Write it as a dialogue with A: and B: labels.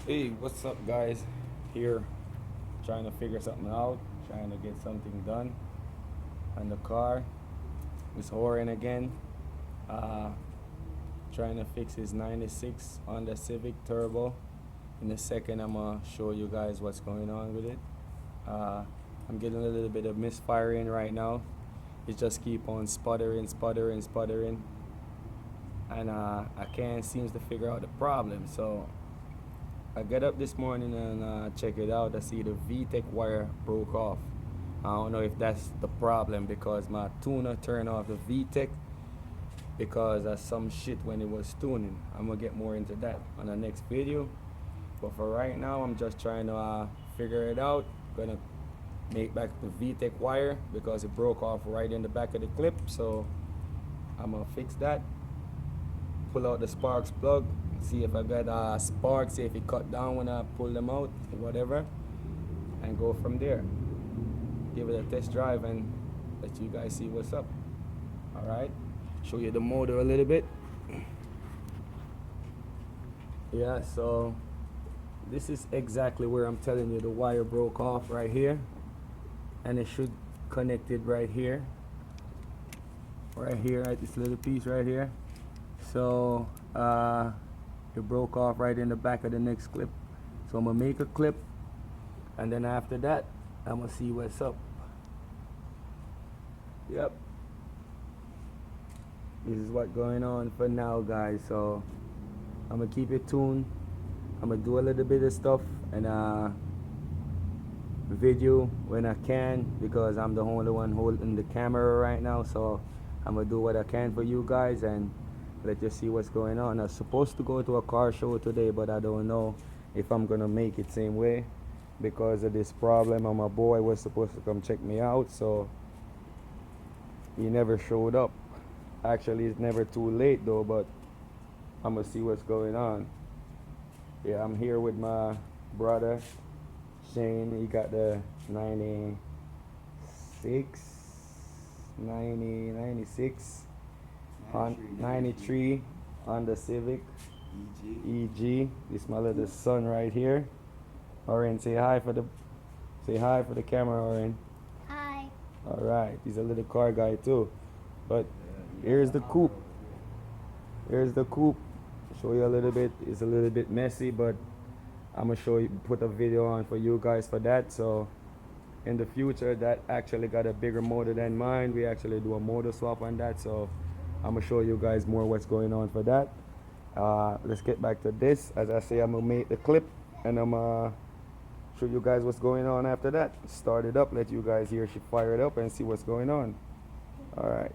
A: Hey, what's up, guys? Here, trying to figure something out, trying to get something done on the car. It's Horan again, uh, trying to fix his 96 Honda Civic Turbo. In a second, I'm gonna show you guys what's going on with it. Uh, I'm getting a little bit of misfiring right now. It just keep on sputtering, and I can't seem to figure out the problem. So I get up this morning and check it out. I see the VTEC wire broke off. I don't know if that's the problem because my tuner turned off the VTEC because of some shit when it was tuning. I'm gonna get more into that on the next video. But for right now, I'm just trying to figure it out. Gonna make back the VTEC wire because it broke off right in the back of the clip. So I'm gonna fix that. Pull out the sparks plug, see if I got sparks, see if it cut down when I pull them out, whatever, and go from there. Give it a test drive and let you guys see what's up. All right, show you the motor a little bit. Yeah, so this is exactly where I'm telling you the wire broke off right here, and it should connect it right here, right this little piece right here. So it broke off right in the back of the next clip. So I'm gonna make a clip, and then after that I'm gonna see what's up. Yep, this is what's going on for now, guys. So I'm gonna keep it tuned. I'm gonna do a little bit of stuff and video when I can because I'm the only one holding the camera right now. So I'm gonna do what I can for you guys and let you see what's going on. I was supposed to go to a car show today, but I don't know if I'm gonna make it same way because of this problem. And my boy was supposed to come check me out, so he never showed up. Actually, it's never too late though, but I'm gonna see what's going on. Yeah, I'm here with my brother Shane. He got the 93 on the Civic EG. This my little son right here. Oren, say hi for the camera, Oren.
B: Hi.
A: All right, he's a little car guy too. But here's the coupe. Show you a little bit. It's a little bit messy, but I'm gonna show you, put a video on for you guys for that. So in the future, that actually got a bigger motor than mine. We actually do a motor swap on that. So I'm gonna show you guys more what's going on for that. Let's get back to this. As I say, I'm gonna make the clip and I'm gonna show you guys what's going on after that. Start it up, let you guys hear she fire it up and see what's going on. All right.